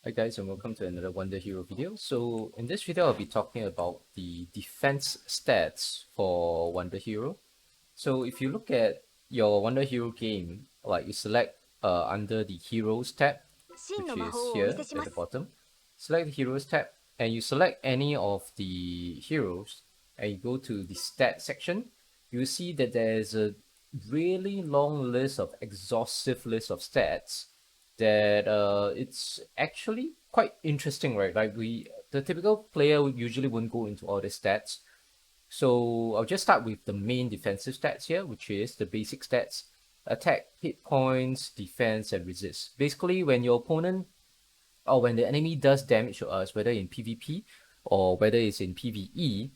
Hi guys, and welcome to another WonderHero video. So in this video I'll be talking about the defense stats for WonderHero. So if you look at your WonderHero game, like you select under the Heroes tab, which is here at the bottom, select the Heroes tab and you select any of the heroes and you go to the stat section, you see that there's a really long list of exhaustive list of stats that it's actually quite interesting, right? Like the typical player usually wouldn't go into all the stats. So I'll just start with the main defensive stats here, which is the basic stats: attack, hit points, defense, and resist. Basically, when your opponent or when the enemy does damage to us, whether in PvP or whether it's in PvE,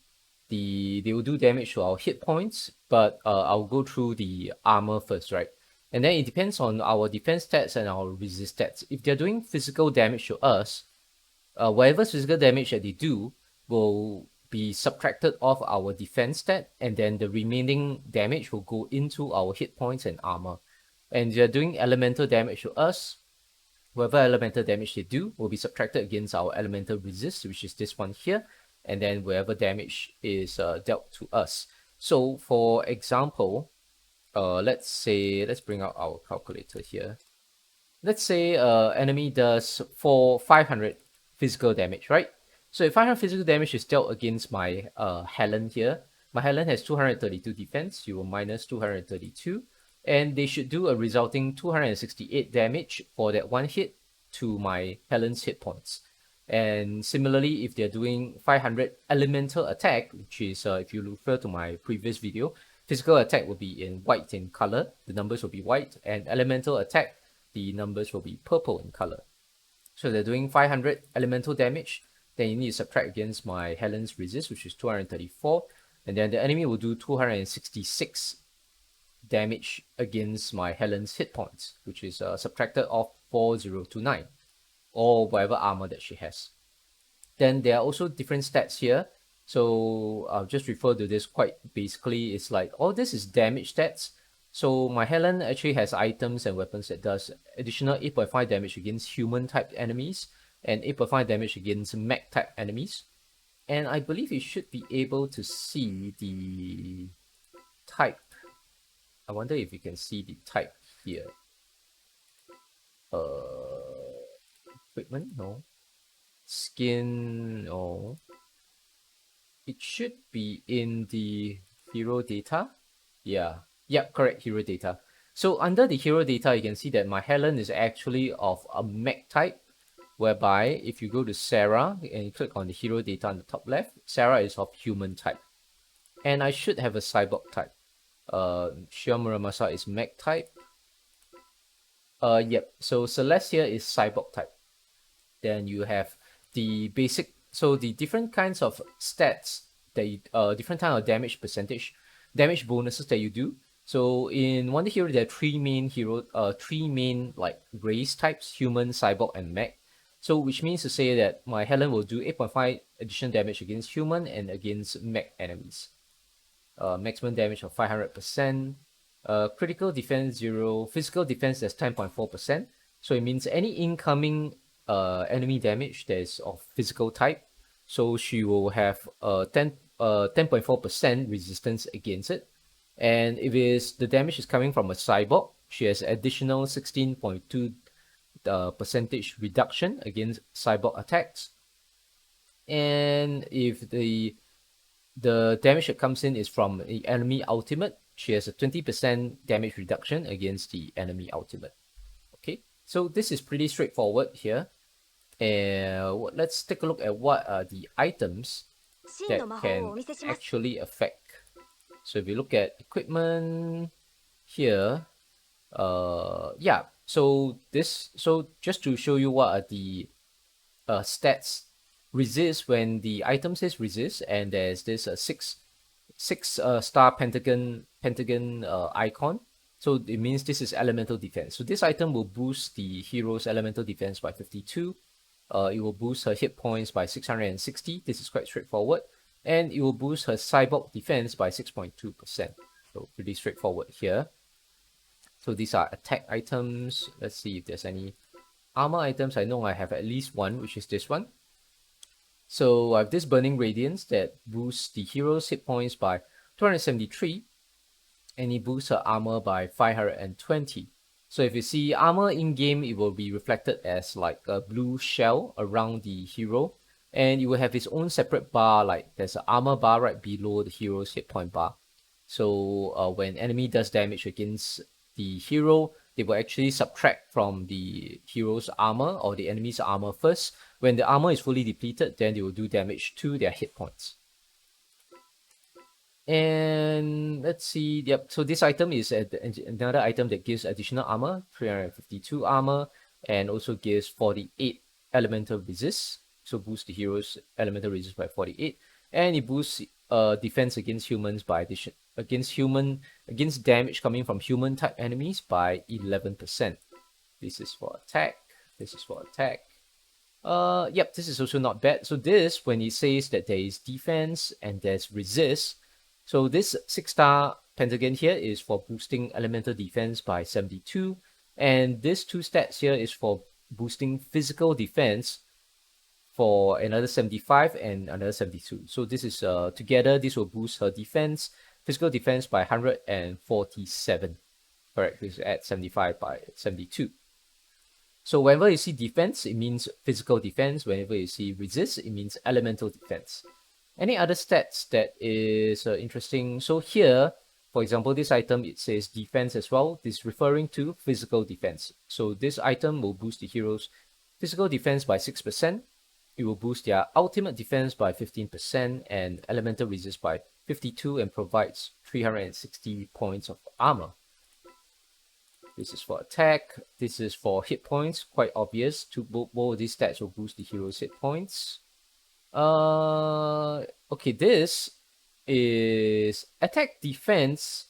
they will do damage to our hit points, but I'll go through the armor first, right? And then it depends on our defense stats and our resist stats. If they're doing physical damage to us, whatever physical damage that they do will be subtracted off our defense stat, and then the remaining damage will go into our hit points and armor. And they're doing elemental damage to us, whatever elemental damage they do will be subtracted against our elemental resist, which is this one here, and then wherever damage is dealt to us. So for example, let's bring out our calculator here. Let's say enemy does 500 physical damage, right? So if 500 physical damage is dealt against my Helen here, my Helen has 232 defense, you will minus 232, and they should do a resulting 268 damage for that one hit to my Helen's hit points. And similarly, if they're doing 500 elemental attack, which is, if you refer to my previous video, physical attack will be in white in color, the numbers will be white, and elemental attack, the numbers will be purple in color. So they're doing 500 elemental damage, then you need to subtract against my Helen's resist, which is 234, and then the enemy will do 266 damage against my Helen's hit points, which is subtracted off 4029, or whatever armor that she has. Then there are also different stats here. So I'll just refer to this quite basically. It's like all this is damage stats. So my Helen actually has items and weapons that does additional 8.5 damage against human type enemies and 8.5 damage against mech type enemies. And I believe you should be able to see the type. I wonder if you can see the type here. Equipment, no. Skin, no. It should be in the hero data. Yeah, correct, hero data. So under the hero data, you can see that my Helen is actually of a mech type, whereby if you go to Sarah and you click on the hero data on the top left, Sarah is of human type. And I should have a cyborg type. Shia Muramasa is mech type. Yep, so Celestia is cyborg type. Then you have the basic, so the different kinds of stats that you, different kind of damage percentage, damage bonuses that you do. So in WonderHero, there are three main like race types: human, cyborg, and mech. So which means to say that my Helen will do 8.5 additional damage against human and against mech enemies. Maximum damage of 500%. Critical defense 0, physical defense that's 10.4%. So it means any incoming enemy damage that is of physical type, so she will have 10.4% resistance against it. And if the damage is coming from a cyborg, she has additional 16.2 percentage reduction against cyborg attacks. And if the damage that comes in is from the enemy ultimate, she has a 20% damage reduction against the enemy ultimate. Okay, so this is pretty straightforward here. And let's take a look at what are the items that can actually affect. So if you look at equipment here, yeah, so just to show you what are the stats. Resist, when the item says resist and there's this six star pentagon icon, so it means this is elemental defense. So this item will boost the hero's elemental defense by 52. It will boost her hit points by 660. This is quite straightforward. And it will boost her cyborg defense by 6.2%. So pretty straightforward here. So these are attack items. Let's see if there's any armor items, I know I have at least one, which is this one. So I have this Burning Radiance that boosts the hero's hit points by 273, and it boosts her armor by 520. So if you see armor in-game, it will be reflected as like a blue shell around the hero, and it will have its own separate bar, like there's an armor bar right below the hero's hit point bar. So when enemy does damage against the hero, they will actually subtract from the hero's armor or the enemy's armor first. When the armor is fully depleted, then they will do damage to their hit points. And let's see, yep, so this item is another item that gives additional armor, 352 armor, and also gives 48 elemental resist, so boosts the hero's elemental resist by 48, and it boosts defense against humans by addition against damage coming from human type enemies by 11%. This is for attack, this is for attack. Yep, this is also not bad. So this, when it says that there is defense and there's resist, so this 6-star pentagon here is for boosting elemental defense by 72, and this 2 stats here is for boosting physical defense for another 75 and another 72. So this is together, this will boost her defense, physical defense by 147. Correct, this is at 75 by 72. So whenever you see defense, it means physical defense. Whenever you see resist, it means elemental defense. Any other stats that is interesting? So here, for example, this item, it says defense as well. This is referring to physical defense. So this item will boost the hero's physical defense by 6%. It will boost their ultimate defense by 15% and elemental resist by 52 and provides 360 points of armor. This is for attack. This is for hit points. Quite obvious. Both of these stats will boost the hero's hit points. Okay, this is attack defense.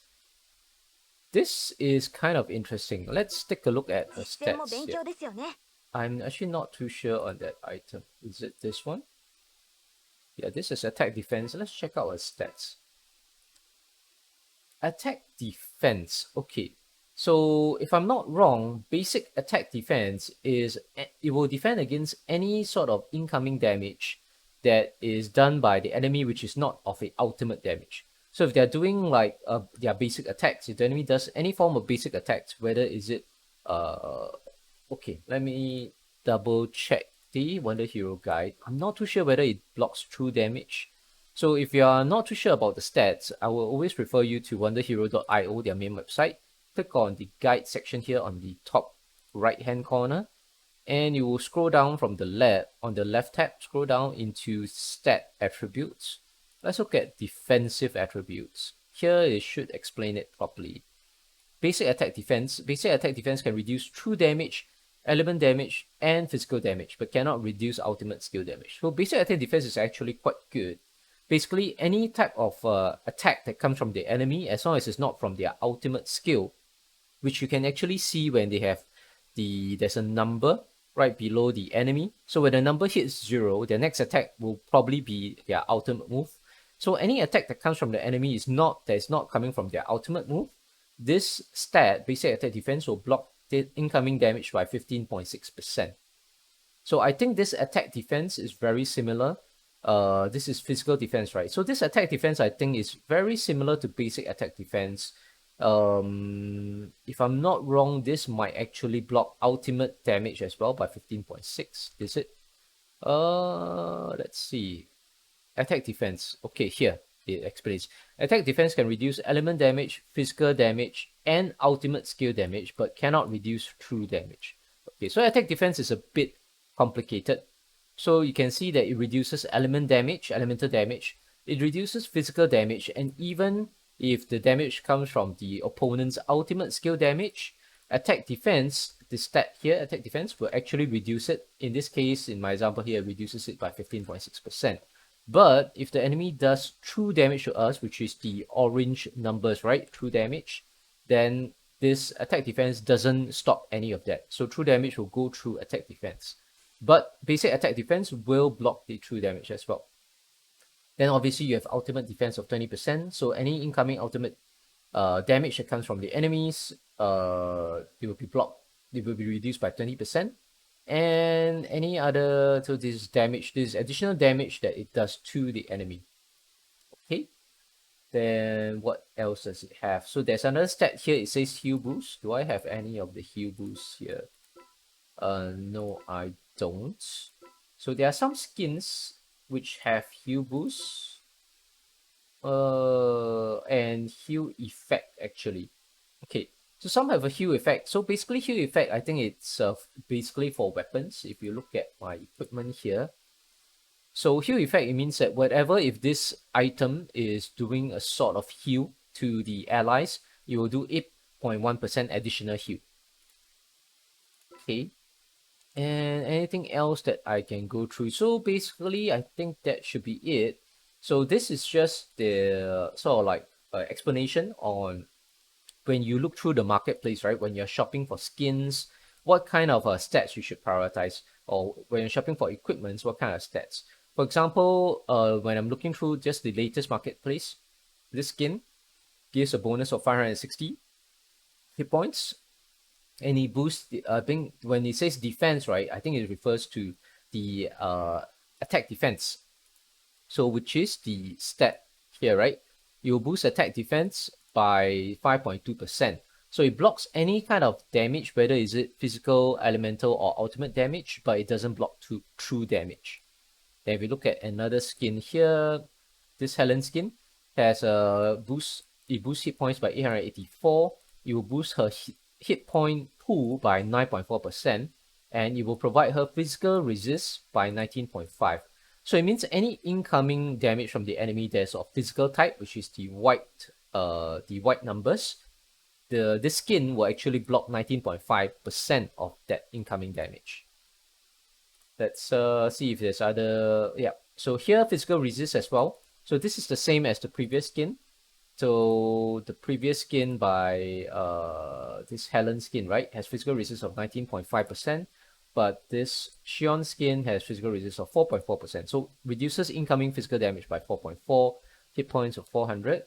This is kind of interesting. Let's take a look at the stats here. I'm actually not too sure on that item. Is it this one? Yeah, this is attack defense. Let's check out our stats. Attack defense. Okay. So if I'm not wrong, basic attack defense is it will defend against any sort of incoming damage that is done by the enemy which is not of a ultimate damage. So if they're doing like their basic attacks, if the enemy does any form of basic attacks, whether is it okay, let me double check the WonderHero guide. I'm not too sure whether it blocks true damage. So if you are not too sure about the stats, I will always refer you to wonderhero.io, their main website. Click on the guide section here on the top right hand corner, and you will scroll down from the left, on the left tab, scroll down into stat attributes. Let's look at defensive attributes. Here it should explain it properly. Basic attack defense. Basic attack defense can reduce true damage, element damage, and physical damage, but cannot reduce ultimate skill damage. So basic attack defense is actually quite good. Basically, any type of attack that comes from the enemy, as long as it's not from their ultimate skill, which you can actually see when they have there's a number right below the enemy. So when the number hits 0, their next attack will probably be their ultimate move. So any attack that comes from the enemy is not coming from their ultimate move. This stat, basic attack defense, will block the incoming damage by 15.6%. So I think this attack defense is very similar. This is physical defense, right? So this attack defense, I think, is very similar to basic attack defense. If I'm not wrong, this might actually block ultimate damage as well by 15.6. Is it? Let's see. Attack defense. Okay, here it explains. Attack defense can reduce element damage, physical damage, and ultimate skill damage, but cannot reduce true damage. Okay, so attack defense is a bit complicated. So you can see that it reduces element damage, elemental damage. It reduces physical damage, and even if the damage comes from the opponent's ultimate skill damage, attack defense, this stat here, attack defense, will actually reduce it. In this case, in my example here, it reduces it by 15.6%. But if the enemy does true damage to us, which is the orange numbers, right? True damage, then this attack defense doesn't stop any of that. So true damage will go through attack defense. But basic attack defense will block the true damage as well. Then obviously you have ultimate defense of 20%. So any incoming ultimate damage that comes from the enemies, it will be blocked. It will be reduced by 20%. And any other, so this damage, this additional damage that it does to the enemy. Okay, then what else does it have? So there's another stat here, it says heal boost. Do I have any of the heal boosts here? No, I don't. So there are some skins which have heal boosts and heal effect actually. Okay, so some have a heal effect. So basically heal effect, I think it's basically for weapons. If you look at my equipment here, so heal effect, it means that whatever, if this item is doing a sort of heal to the allies, you will do 8.1% additional heal. Okay, and anything else that I can go through? So basically, I think that should be it. So this is just the sort of like explanation on when you look through the marketplace, right? When you're shopping for skins, what kind of stats you should prioritize, or when you're shopping for equipments, what kind of stats? For example, when I'm looking through just the latest marketplace, this skin gives a bonus of 560 hit points, and it boosts. I think when it says defense, right? I think it refers to the attack defense. So which is the stat here, right? You will boost attack defense by 5.2%. So it blocks any kind of damage, whether is it physical, elemental, or ultimate damage, but it doesn't block true damage. Then if we look at another skin here, this Helen skin has a boost. It boosts hit points by 884. It will boost her hit point pool by 9.4%, and it will provide her physical resist by 19.5. So it means any incoming damage from the enemy that's of physical type, which is the white numbers, this skin will actually block 19.5% of that incoming damage. Let's see if there's other. Yeah, so here physical resist as well. So this is the same as the previous skin. So the previous skin by this Helen skin, right, has physical resist of 19.5%, but this Xion skin has physical resist of 4.4%. So reduces incoming physical damage by 4.4, hit points of 400.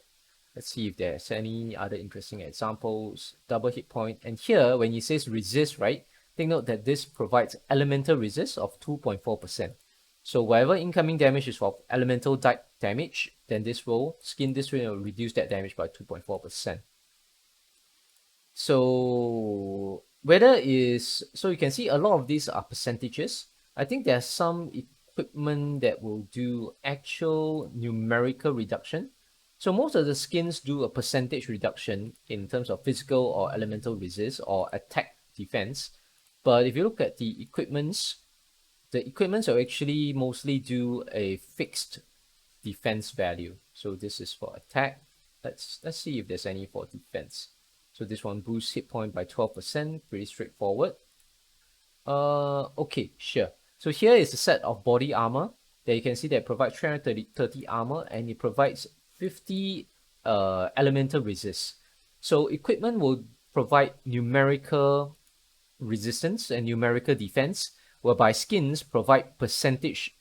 Let's see if there's any other interesting examples. Double hit point, and here when it says resist, right, take note that this provides elemental resist of 2.4%. So whatever incoming damage is for elemental type damage, then this will reduce that damage by 2.4%. So you can see a lot of these are percentages. I think there's some equipment that will do actual numerical reduction. So most of the skins do a percentage reduction in terms of physical or elemental resist or attack defense. But if you look at the equipments will actually mostly do a fixed defense value. So this is for attack. Let's see if there's any for defense. So this one boosts hit point by 12%, pretty straightforward. Okay, sure. So here is a set of body armor that you can see that provides 330 armor, and it provides 50 elemental resist. So equipment will provide numerical resistance and numerical defense, whereby skins provide percentage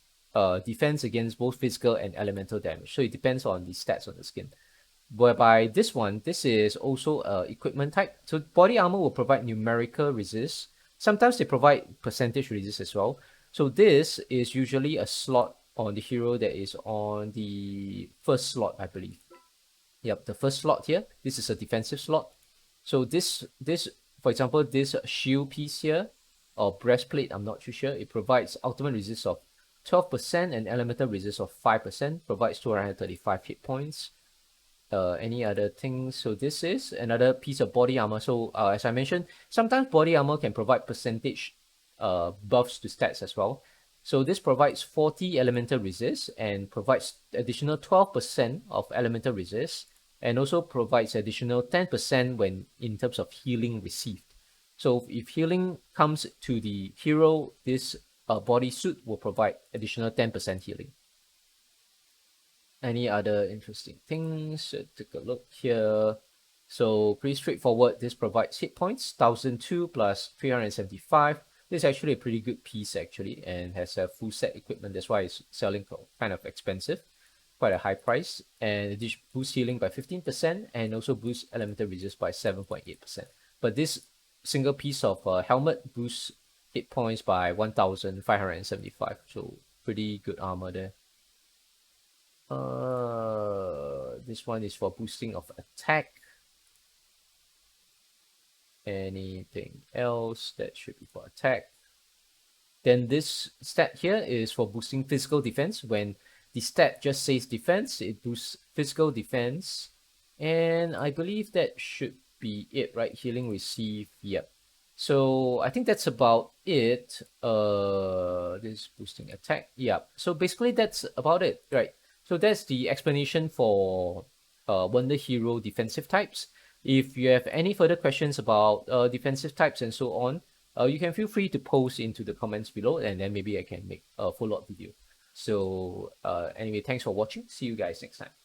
defense against both physical and elemental damage. So it depends on the stats on the skin. Whereby this is also equipment type. So body armor will provide numerical resist. Sometimes they provide percentage resist as well. So this is usually a slot on the hero that is on the first slot, I believe. Yep, the first slot here. This is a defensive slot. So this, for example, this shield piece here, or breastplate, I'm not too sure. It provides ultimate resist of 12% and elemental resist of 5%, provides 235 hit points. Any other things? So this is another piece of body armor. So as I mentioned, sometimes body armor can provide percentage buffs to stats as well. So this provides 40 elemental resist and provides additional 12% of elemental resist, and also provides additional 10% when in terms of healing received. So if healing comes to the hero, this bodysuit will provide additional 10% healing. Any other interesting things? Take a look here. So pretty straightforward. This provides hit points, 1002 plus 375. This is actually a pretty good piece actually, and has a full set equipment. That's why it's selling for kind of expensive, quite a high price. And it boosts healing by 15% and also boosts elemental resist by 7.8%. But this single piece of helmet boosts hit points by 1,575. So pretty good armor there. This one is for boosting of attack. Anything else that should be for attack? Then this stat here is for boosting physical defense. When the stat just says defense, it boosts physical defense. And I believe that should be it, right? Healing receive, yep. So I think that's about it. This boosting attack, yeah. So basically that's about it, right? So that's the explanation for WonderHero defensive types. If you have any further questions about defensive types and so on, you can feel free to post into the comments below, and then maybe I can make a follow-up video. So anyway, thanks for watching. See you guys next time.